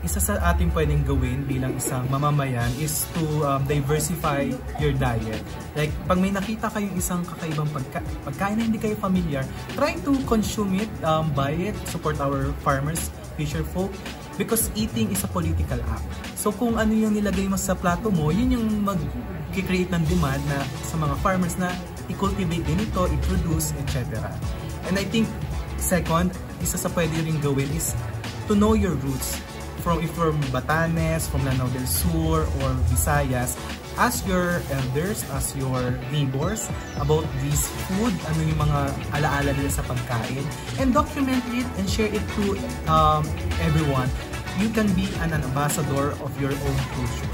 isa sa ating pwedeng gawin bilang isang mamamayan is to diversify your diet. Like, pag may nakita kayong isang kakaibang pagkain na hindi kayo familiar, try to consume it, buy it, support our farmers, fisher folk, because eating is a political act. So kung ano yung nilagay mo sa plato mo, yun yung mag-create ng demand na sa mga farmers na i-cultivate din ito, i-produce, etc. And I think, second, isa sa pwede rin gawin is to know your roots. If from Batanes, from Lanao del Sur, or Visayas, ask your elders, ask your neighbors about this food, ano yung mga alaala nila sa pagkain, and document it and share it to everyone. You can be an ambassador of your own culture.